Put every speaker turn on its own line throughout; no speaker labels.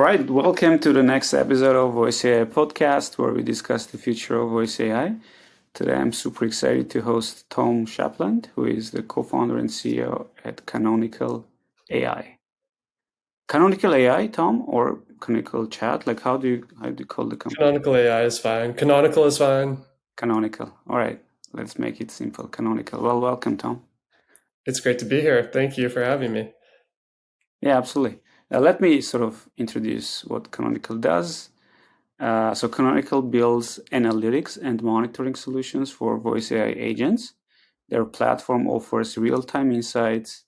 Right, welcome to the next episode of Voice AI podcast, where we discuss the future of voice AI. Today, I'm super excited to host Tom Shapland, who is the co-founder and CEO at Canonical AI. Canonical AI, Tom, or Canonical Chat? Like, how do you call the company?
Canonical AI is fine. Canonical is fine.
Canonical. All right, let's make it simple. Canonical. Well, welcome, Tom.
It's great to be here. Thank you for having me.
Yeah, absolutely. Let me sort of introduce what Canonical does. So Canonical builds analytics and monitoring solutions for voice AI agents. Their platform offers real-time insights,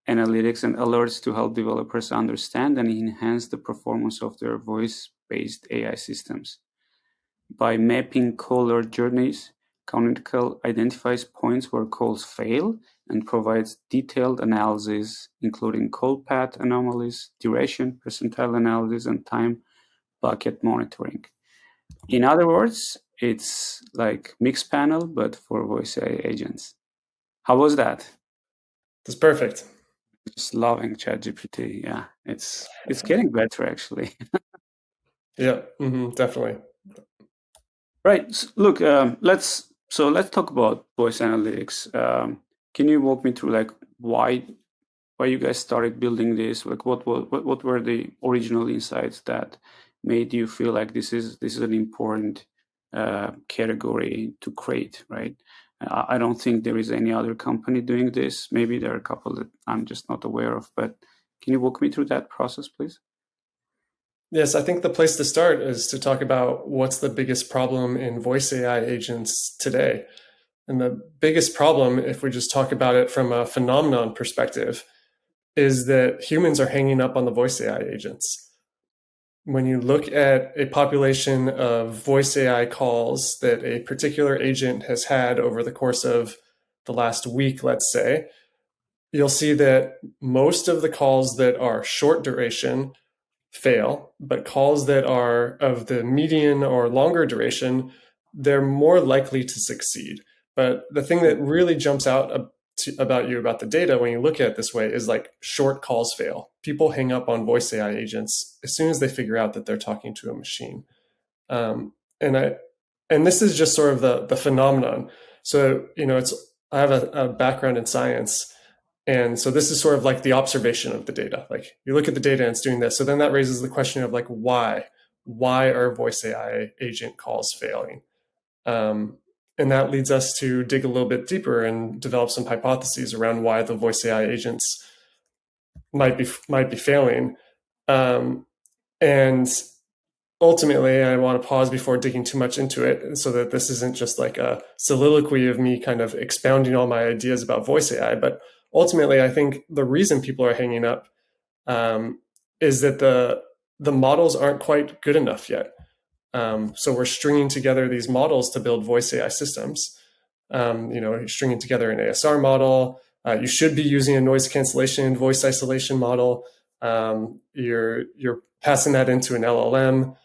analytics, and alerts to help developers understand and enhance the performance of their voice-based AI systems. By mapping caller journeys, Canonical identifies points where calls fail and provides detailed analysis, including call path anomalies, duration, percentile analysis, and time bucket monitoring. In other words, it's like Mixpanel, but for voice AI agents. How was that?
That's perfect.
Just loving ChatGPT. Yeah, it's getting better actually.
Yeah, definitely.
Right. Look, let's talk about voice analytics. Can you walk me through like why you guys started building this? Like what were the original insights that made you feel like this is an important category to create, right? I don't think there is any other company doing this. Maybe there are a couple that I'm just not aware of, but can you walk me through that process, please?
Yes, I think the place to start is to talk about what's the biggest problem in voice AI agents today. And the biggest problem, if we just talk about it from a phenomenon perspective, is that humans are hanging up on the voice AI agents. When you look at a population of voice AI calls that a particular agent has had over the course of the last week, let's say, you'll see that most of the calls that are short duration fail, but calls that are of the median or longer duration, they're more likely to succeed. But the thing that really jumps out about you about the data when you look at it this way is like short calls fail. People hang up on voice AI agents as soon as they figure out that they're talking to a machine. Um, and I and this is just sort of the phenomenon. So it's I have a background in science, and so this is sort of like the observation of the data. Like you look at the data and it's doing this. So then that raises the question of like why? Why are voice AI agent calls failing? And that leads us to dig a little bit deeper and develop some hypotheses around why the voice AI agents might be failing. And ultimately, I want to pause before digging too much into it so that this isn't just like a soliloquy of me kind of expounding all my ideas about voice AI. But ultimately, I think the reason people are hanging up is that the models aren't quite good enough yet. So we're stringing together these models to build voice AI systems. You're stringing together an ASR model. You should be using a noise cancellation and voice isolation model. You're passing that into an LLM.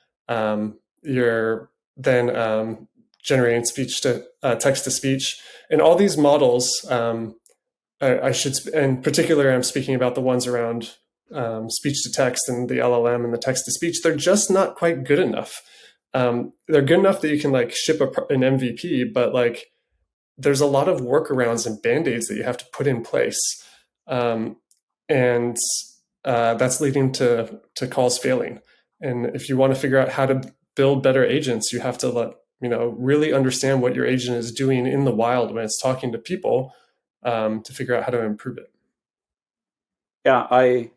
You're then generating speech to text to speech, and all these models. I should, in particular, I'm speaking about the ones around speech to text and the LLM and the text to speech. They're just not quite good enough. They're good enough that you can like ship an MVP, but like there's a lot of workarounds and band-aids that you have to put in place, um, and that's leading to calls failing. And if you want to figure out how to build better agents, you have to really understand what your agent is doing in the wild when it's talking to people, to figure out how to improve it.
Yeah, I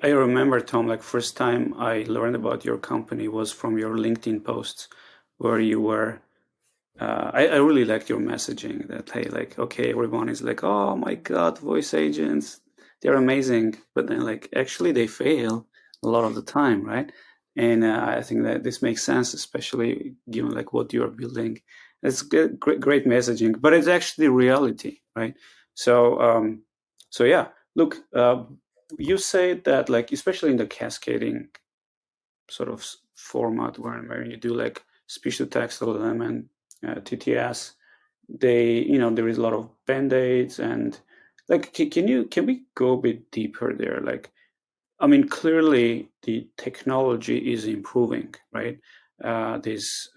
remember, Tom, like first time I learned about your company was from your LinkedIn posts where you were I really liked your messaging that, hey, like, okay, everyone is like, oh my God, voice agents, they're amazing. But then, like, actually, they fail a lot of the time, right? And I think that this makes sense, especially given like what you're building. It's great messaging, but it's actually reality, right? So, so yeah, look, you say that, like, especially in the cascading sort of format where you do like speech to text LLM and TTS, there is a lot of band-aids and like can we go a bit deeper there? Like I mean, clearly the technology is improving, right? This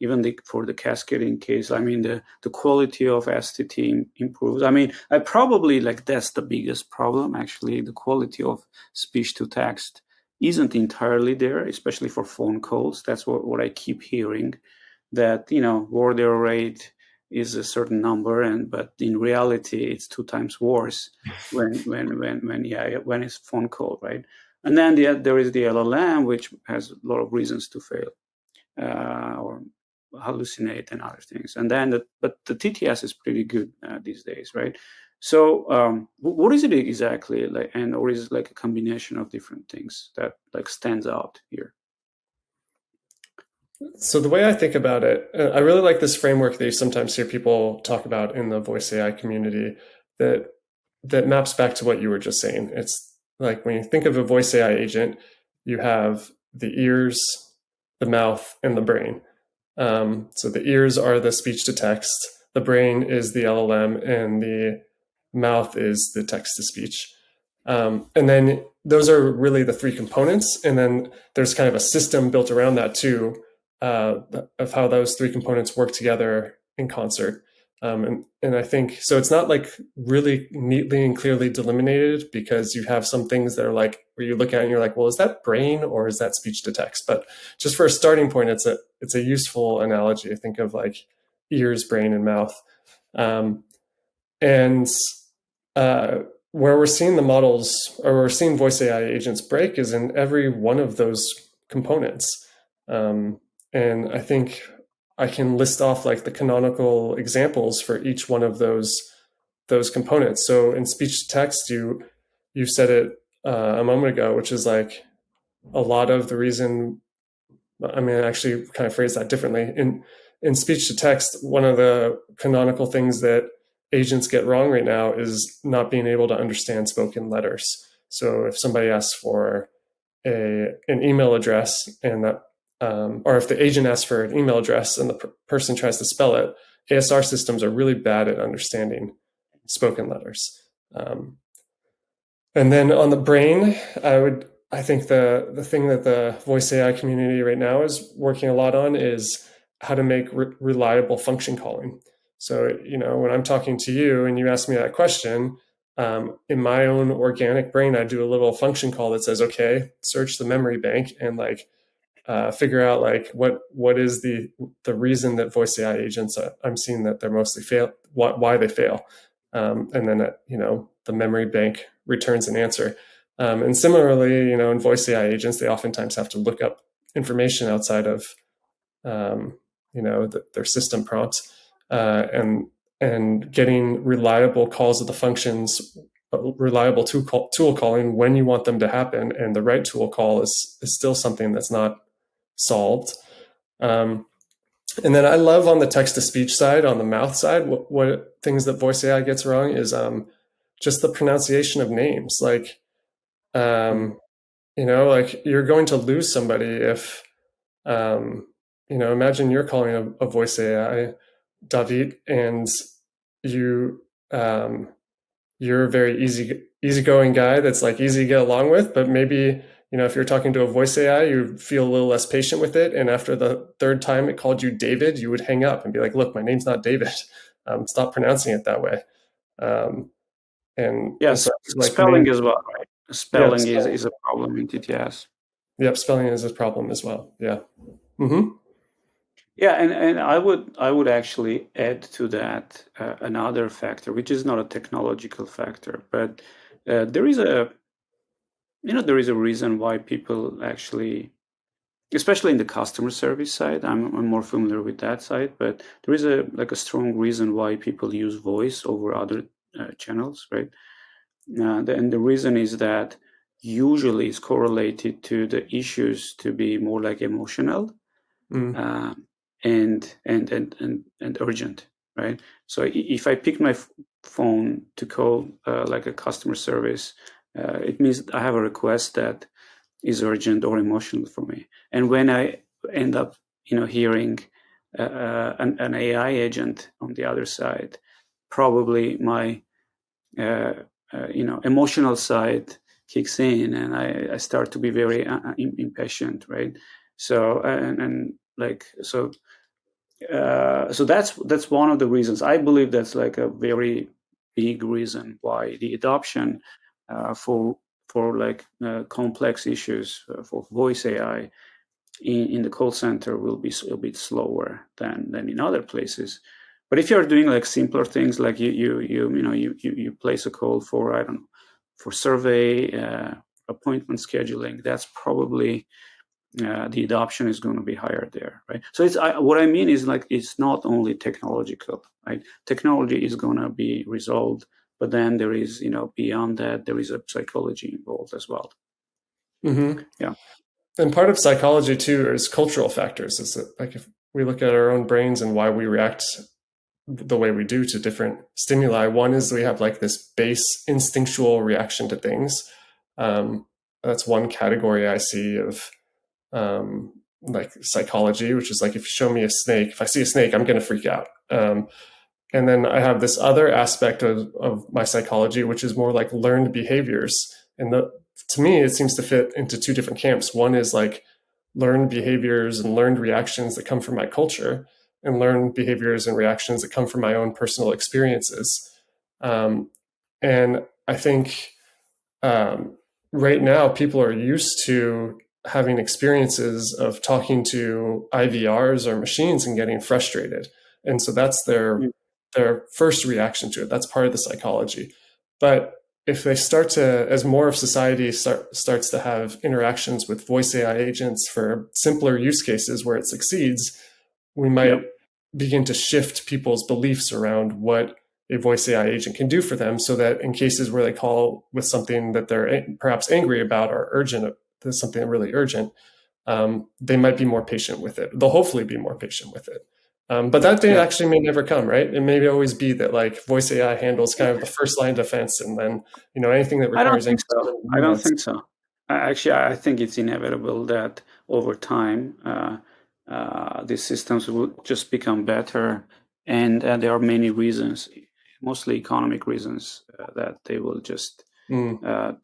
even for the cascading case, I mean, the quality of STT improves. I mean, I probably like that's the biggest problem. Actually, the quality of speech to text isn't entirely there, especially for phone calls. That's what I keep hearing, that word error rate is a certain number, but in reality it's 2 times worse when it's phone call, right? And then there is the LLM, which has a lot of reasons to fail or hallucinate and other things. And then but the TTS is pretty good these days, right? So what is it exactly like, or is it like a combination of different things that like stands out here?
So the way I think about it, I really like this framework that you sometimes hear people talk about in the voice AI community that maps back to what you were just saying. It's like when you think of a voice AI agent, you have the ears, the mouth, and the brain. So the ears are the speech to text, the brain is the LLM, and the mouth is the text to speech. And then those are really the three components. And then there's kind of a system built around that too, of how those three components work together in concert. And I think so. It's not like really neatly and clearly delimited, because you have some things that are like where you look at it and you're like, well, is that brain or is that speech to text? But just for a starting point, it's a useful analogy. I think of like ears, brain, and mouth. And uh, where we're seeing the models, or we're seeing voice AI agents break, is in every one of those components. And I think I can list off like the canonical examples for each one of those components. So in speech to text, you said it a moment ago, which is like a lot of the reason. I mean, I actually kind of phrase that differently. In speech to text, one of the canonical things that agents get wrong right now is not being able to understand spoken letters. So if somebody asks for an email address, and that, or if the agent asks for an email address and the person tries to spell it, ASR systems are really bad at understanding spoken letters. And then on the brain, I think the thing that the voice AI community right now is working a lot on is how to make reliable function calling. So, when I'm talking to you and you ask me that question, in my own organic brain, I do a little function call that says, okay, search the memory bank and like figure out like what is the reason that voice AI agents I'm seeing that they're mostly fail, why they fail, and then the memory bank returns an answer. And similarly, in voice AI agents, they oftentimes have to look up information outside of their system prompts, and getting reliable calls of the functions, reliable tool calling when you want them to happen, and the right tool call is still something that's not solved. Um, and then I love on the text to speech side, on the mouth side, what things that voice AI gets wrong is just the pronunciation of names. Like, like you're going to lose somebody if, imagine you're calling a voice AI, David, and you, you're a very easygoing guy that's like easy to get along with, but maybe if you're talking to a voice AI, you feel a little less patient with it, and after the third time it called you David, you would hang up and be like, "Look, my name's not David. Stop pronouncing it that way." Um, and
Yes,
so like
spelling as well, right?
yeah,
Spelling is a problem in TTS.
yep, spelling is a problem as well. Yeah. Mm-hmm.
Yeah, and I would actually add to that another factor, which is not a technological factor, but there is a reason why people actually, especially in the customer service side, I'm more familiar with that side, but there is a strong reason why people use voice over other channels, right? And the reason is that usually it's correlated to the issues to be more like emotional,
Mm.
uh, and urgent, right? So if I pick my phone to call like a customer service, it means I have a request that is urgent or emotional for me. And when I end up, hearing an AI agent on the other side, probably my emotional side kicks in, and I start to be very impatient, right? So and like so that's one of the reasons. I believe that's like a very big reason why the adoption for like complex issues for voice AI in the call center will be a bit slower than in other places. But if you're doing like simpler things, like you place a call for, I don't know, for survey appointment scheduling, that's probably the adoption is going to be higher there, right? So what I mean is like it's not only technological, right? Technology is going to be resolved, but then there is, beyond that, there is a psychology involved as well.
Mm-hmm.
Yeah.
And part of psychology too is cultural factors. Is that like if we look at our own brains and why we react the way we do to different stimuli, one is we have like this base instinctual reaction to things. That's one category I see of like psychology, which is like if you show me a snake, if I see a snake, I'm going to freak out. And then I have this other aspect of my psychology, which is more like learned behaviors. And to me, it seems to fit into two different camps. One is like learned behaviors and learned reactions that come from my culture, and learned behaviors and reactions that come from my own personal experiences. Um, and I think um, right now people are used to having experiences of talking to IVRs or machines and getting frustrated. And so that's their first reaction to it. That's part of the psychology. But if they start to, as more of society starts to have interactions with voice AI agents for simpler use cases where it succeeds, we might
Yep.
begin to shift people's beliefs around what a voice AI agent can do for them, so that in cases where they call with something that they're perhaps angry about or urgent, there's something really urgent, they might be more patient with it. They'll hopefully be more patient with it. But that day
Yeah.
actually may never come, right? It may always be that like voice AI handles kind of the first line defense, and then anything that
I don't
requires
think
answers
so.
within
I don't
minutes.
think so. Actually, I think it's inevitable that over time, these systems will just become better, and there are many reasons, mostly economic reasons, that they will just
Mm.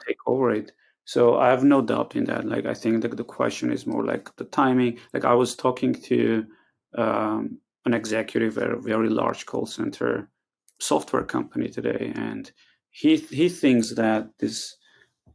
take over it. So I have no doubt in that. Like, I think that the question is more like the timing. Like, I was talking to an executive at a very large call center software company today, and he thinks that this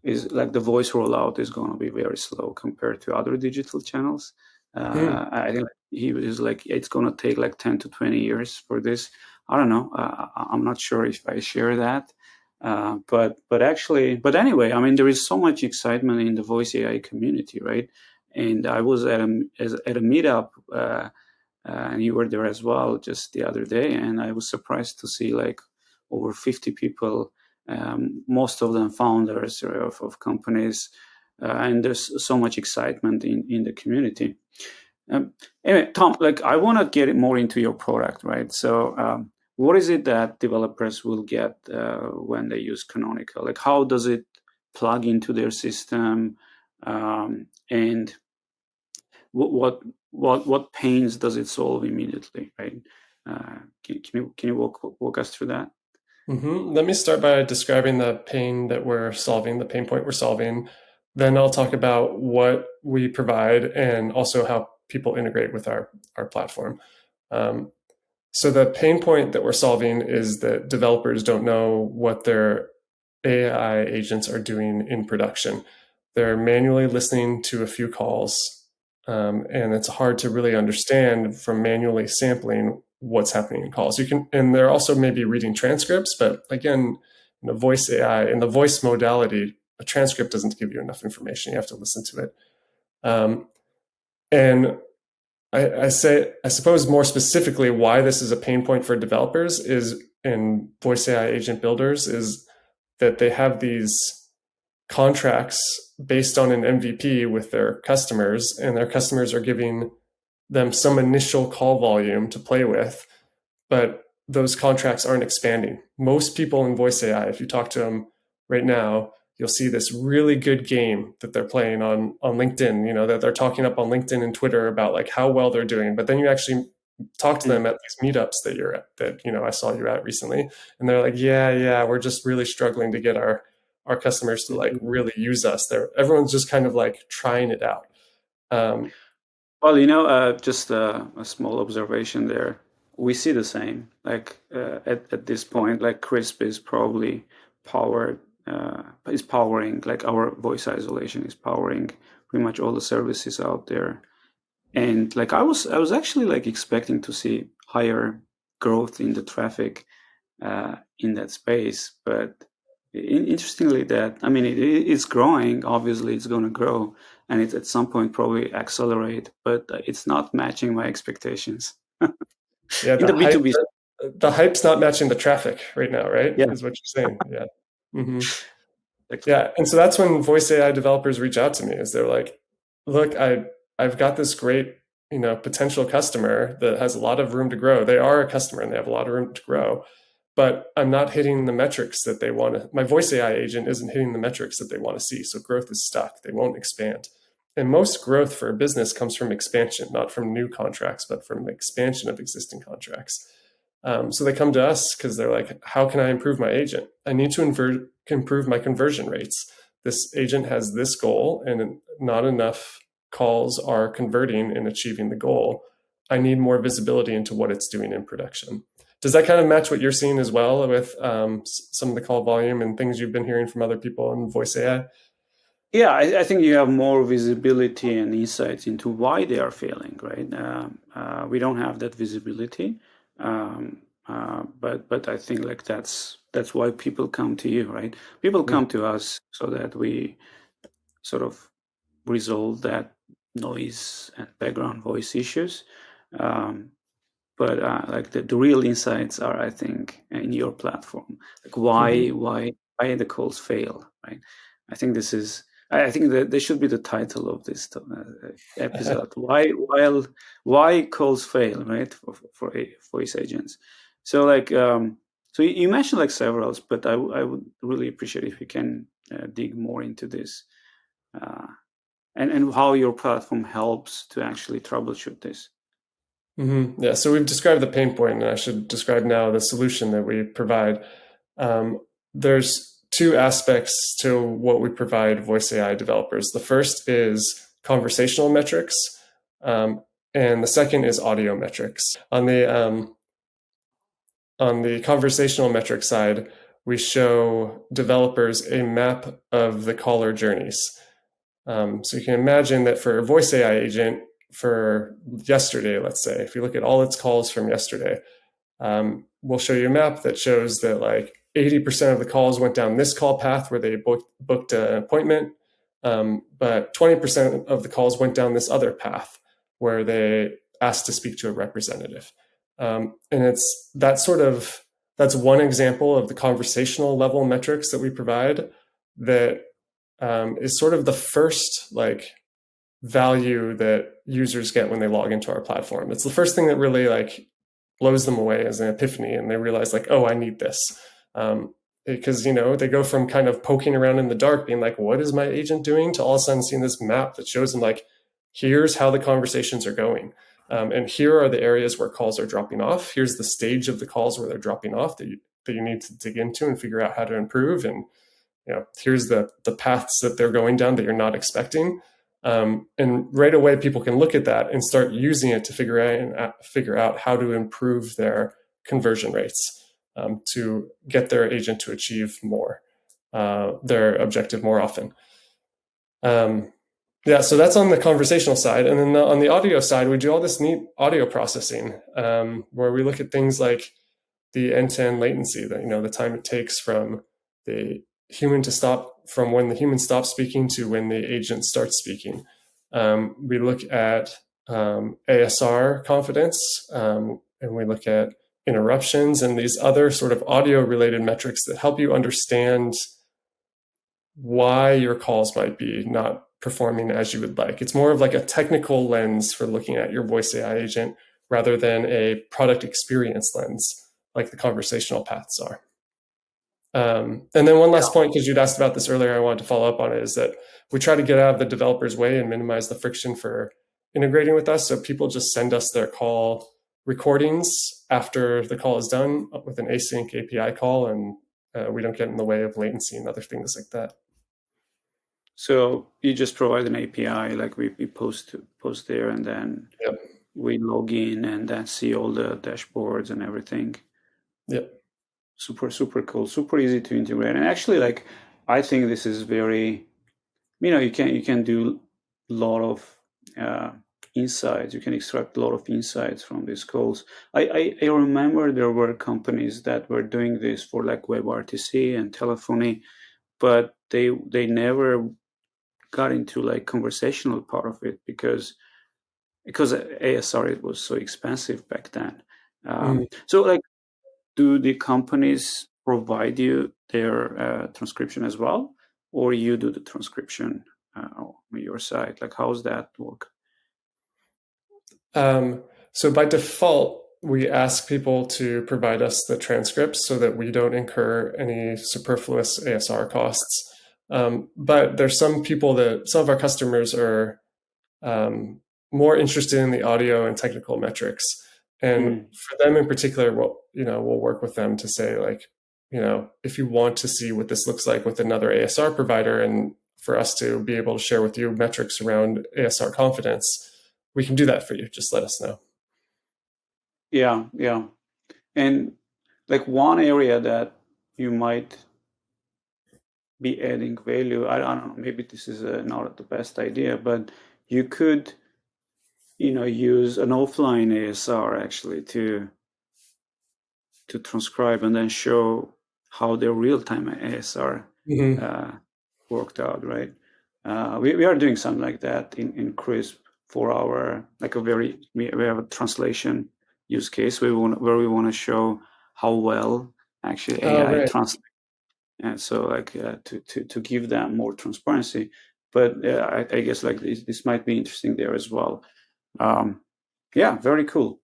is like the voice rollout is going to be very slow compared to other digital channels.
Mm.
I think he was like, it's going to take like 10 to 20 years for this. I don't know. I'm not sure if I share that. But anyway, I mean, there is so much excitement in the voice AI community, right? And I was at a meetup, and you were there as well just the other day, and I was surprised to see like over 50 people, most of them founders of companies, and there's so much excitement in the community. Um, anyway, Tom, like I want to get more into your product, right? So, what is it that developers will get when they use Canonical? Like, how does it plug into their system, and what pains does it solve immediately, right? Can you walk us through that?
Let me start by describing the pain that we're solving, the pain point we're solving. Then I'll talk about what we provide and also how people integrate with our platform. Um, so the pain point that we're solving is that developers don't know what their AI agents are doing in production. They're manually listening to a few calls, and it's hard to really understand from manually sampling what's happening in calls. You can, and they're also maybe reading transcripts, but again, in the voice AI, in the voice modality, a transcript doesn't give you enough information. You have to listen to it. And I suppose more specifically, why this is a pain point for developers is in voice AI agent builders is that they have these contracts based on an MVP with their customers, and their customers are giving them some initial call volume to play with, but those contracts aren't expanding. Most people in voice AI, if you talk to them right now, you'll see this really good game that they're playing on LinkedIn, that they're talking up on LinkedIn and Twitter about like how well they're doing. But then you actually talk to
Mm.
them at these meetups that you're at, that I saw you at recently, and they're like, yeah, we're just really struggling to get our our customers to like
Mhm.
really use us. Everyone's just kind of like trying it out. Um,
Well, just a small observation there. We see the same. Like at this point, like Crisp is probably powered, is powering, like our voice isolation is powering pretty much all the services out there. And like I was actually like expecting to see higher growth in the traffic in that space, but interestingly, that I mean it's growing. Obviously, it's going to grow, and it at some point probably accelerate, but it's not matching my expectations
yeah,
in the B2B.
the hype's not matching the traffic right now, right?
Yeah,
Is what you're saying. Yeah. Hmm.
exactly.
Yeah, and so that's when voice AI developers reach out to me is they're like, look, I've got this great, potential customer that has a lot of room to grow. They are a customer and they have a lot of room to grow, but I'm not hitting the metrics that they want to. My voice AI agent isn't hitting the metrics that they want to see. So growth is stuck. They won't expand. And most growth for a business comes from expansion, not from new contracts, but from expansion of existing contracts. So they come to us because they're like, how can I improve my agent? I need to improve my conversion rates. This agent has this goal, and not enough calls are converting and achieving the goal. I need more visibility into what it's doing in production. Does that kind of match what you're seeing as well with some of the call volume and things you've been hearing from other people in voice AI?
Yeah, I think you have more visibility and insights into why they are failing, right? We don't have that visibility, but I think like that's why people come to you, right? People come to us so that we sort of resolve that noise and background voice issues. Um, but like the real insights are, I think, in your platform. Like
Mm-hmm.
why the calls fail, right? I think this is. I think that this should be the title of this episode. Why calls fail, right? For voice agents. So like so you mentioned like several, but I would really appreciate if you can dig more into this. Uh, and how your platform helps to actually troubleshoot this.
Mm-hmm. Yeah, so we've described the pain point, and I should describe now the solution that we provide. There's two aspects to what we provide voice AI developers. The first is conversational metrics, um, and the second is audio metrics. On the conversational metric side, we show developers a map of the caller journeys. So you can imagine that for a voice AI agent for yesterday, let's say, if you look at all its calls from yesterday, we'll show you a map that shows that like 80% of the calls went down this call path where they booked an appointment, but 20% of the calls went down this other path where they asked to speak to a representative. And it's that's one example of the conversational level metrics that we provide that is sort of the first like value that users get when they log into our platform. It's the first thing that really like blows them away as an epiphany, and they realize like, oh, I need this. Because they go from kind of poking around in the dark, being like, what is my agent doing, to all of a sudden seeing this map that shows them like, here's how the conversations are going. And here are the areas where calls are dropping off. Here's the stage of the calls where they're dropping off that you need to dig into and figure out how to improve. And here's the paths that they're going down that you're not expecting. And right away, people can look at that and start using it to figure out how to improve their conversion rates, to get their agent to achieve their objective more often. Yeah, so that's on the conversational side. And then on the audio side, we do all this neat audio processing, where we look at things like the end-to-end latency, that the time it takes from the from when the human stops speaking to when the agent starts speaking. We look at ASR confidence, and we look at interruptions and these other sort of audio related metrics that help you understand why your calls might be not performing as you would like. It's more of like a technical lens for looking at your voice AI agent rather than a product experience lens like the conversational paths are. And then one
Yeah.
last point, because you'd asked about this earlier, I wanted to follow up on it, is that we try to get out of the developer's way and minimize the friction for integrating with us. So people just send us their call recordings after the call is done with an async API call, and we don't get in the way of latency and other things like that.
So you just provide an API, like we post there, and then
Yep.
we log in and then see all the dashboards and everything.
Yep.
Super cool, super easy to integrate. And actually, like, I think this is very, you can do a lot of insights. You can extract a lot of insights from these calls. I remember there were companies that were doing this for like WebRTC and telephony, but they never got into like conversational part of it because ASR, it was so expensive back then.
Mm.
So like, do the companies provide you their transcription as well, or you do the transcription on your side? Like, how's that work?
So by default, we ask people to provide us the transcripts so that we don't incur any superfluous ASR costs. But there's some people that some of our customers are more interested in the audio and technical metrics. And
Mm.
for them in particular, we'll work with them to say, like, if you want to see what this looks like with another ASR provider, and for us to be able to share with you metrics around ASR confidence, we can do that for you. Just let us know.
Yeah, yeah. And like, one area that you might be adding value, I don't know, maybe this is not the best idea, but you could, use an offline ASR actually to transcribe and then show how the real-time ASR
Mm-hmm.
uh, worked out, right? We are doing something like that in CRISP for our, like, we have a translation use case where we want to show how well actually
Oh,
AI
right.
translates, and so like to give them more transparency. But I guess like this might be interesting there as well. Yeah, very cool.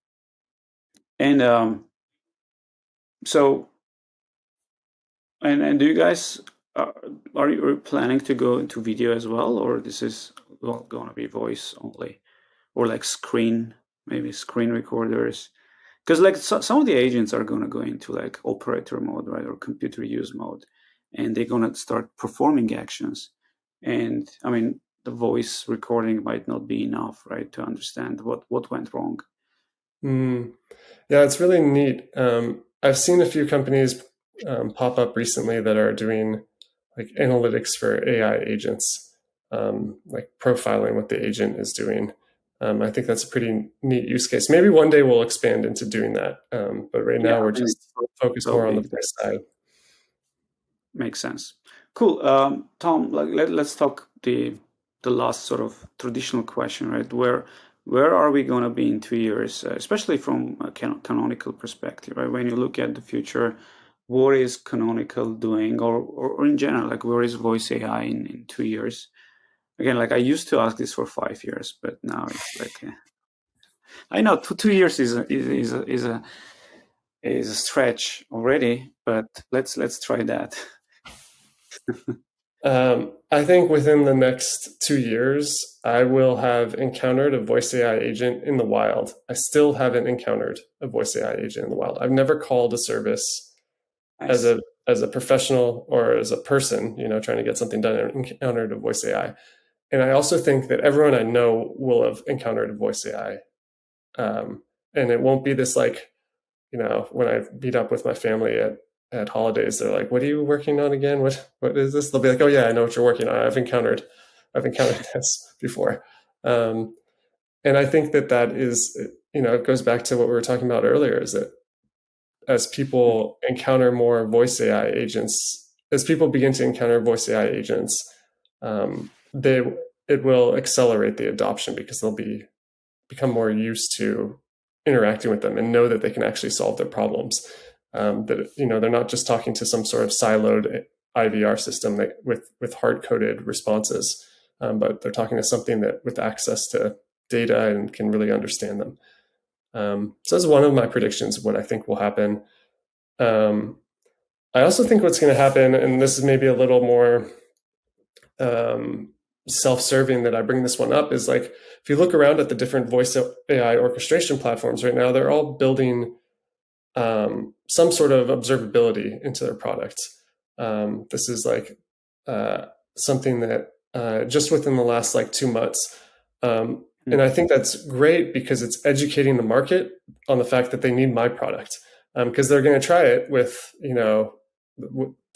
And so and do you guys uh, are you planning to go into video as well, or this is going to be voice only, or like maybe screen recorders? Because like some of the agents are going to go into like operator mode, right, or computer use mode, and they're going to start performing actions. And I mean, the voice recording might not be enough, right, to understand what went wrong.
Mm. Yeah, it's really neat. I've seen a few companies pop up recently that are doing like analytics for AI agents, like profiling what the agent is doing. I think that's a pretty neat use case. Maybe one day we'll expand into doing that, but right
Yeah,
now we're
I mean,
just
it's
focused
so
more on the
big.
voice side.
Makes sense. Cool. Tom, like, let's talk the last sort of traditional question, right? Where are we going to be in 2 years, especially from a canonical perspective, right? When you look at the future, what is Canonical doing, or in general, like, where is voice AI in 2 years? Again, like, I used to ask this for 5 years, but now it's like I know 2 years is a stretch already, but let's try that.
I think within the next 2 years, I will have encountered a voice AI agent in the wild. I still haven't encountered a voice AI agent in the wild. I've never called a service as
Nice.
a professional or as a person, trying to get something done and encountered a voice AI. And I also think that everyone I know will have encountered a voice AI. And it won't be this like, when I meet up with my family at holidays, they're like, "What are you working on again? What is this?" They'll be like, "Oh yeah, I know what you're working on. I've encountered this before." Um, and I think that is, it goes back to what we were talking about earlier, is that as people encounter more voice AI agents, as people begin to encounter voice AI agents, they it will accelerate the adoption because they'll become more used to interacting with them and know that they can actually solve their problems. That they're not just talking to some sort of siloed IVR system with hard coded responses, but they're talking to something that with access to data and can really understand them. So that's one of my predictions of what I think will happen. Um, I also think what's going to happen, and this is maybe a little more self-serving that I bring this one up, is like if you look around at the different voice AI orchestration platforms right now, they're all building some sort of observability into their products. This is like something that just within the last like 2 months. And I think that's great because it's educating the market on the fact that they need my product, because they're going to try it with,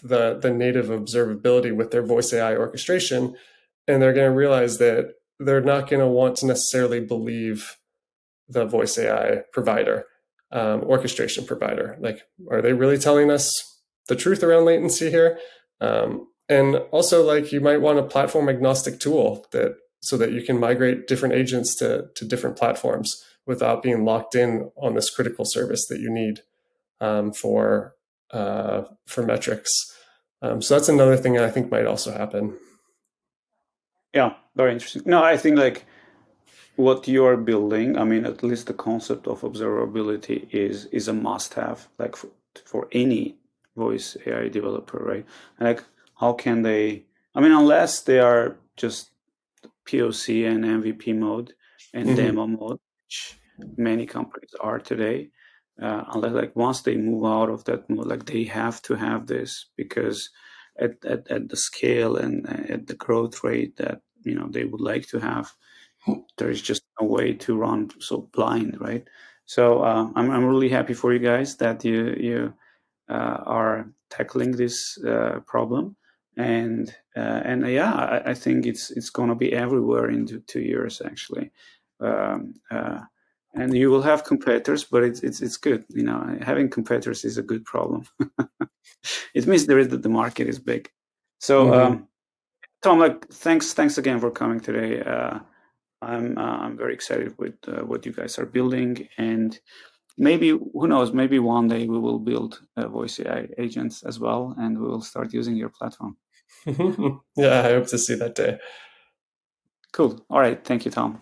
the native observability with their voice AI orchestration, and they're going to realize that they're not going to want to necessarily believe the voice AI provider, orchestration provider. Like, are they really telling us the truth around latency here? And also, like, you might want a platform agnostic tool that so that you can migrate different agents to different platforms without being locked in on this critical service that you need for metrics. So that's another thing I think might also happen.
Yeah, very interesting. No, I think like what you are building, I mean, at least the concept of observability is a must-have, like for any voice AI developer, right? Like, how can they? I mean, unless they are just POC and MVP mode and
Mm-hmm.
demo mode, which many companies are today. Unless like once they move out of that mode, like they have to have this because at the scale and at the growth rate that they would like to have, there is just no way to run so blind, right? So I'm really happy for you guys that you are tackling this problem, and yeah, I think it's going to be everywhere in 2 years actually, um, uh, and you will have competitors, but it's good. Having competitors is a good problem. It means the market is big. So
Mm-hmm.
Tom, like thanks again for coming today. I'm very excited with what you guys are building, and maybe who knows? Maybe one day we will build voice AI agents as well, and we will start using your platform.
Yeah, I hope to see that day.
Cool. All right. Thank you, Tom.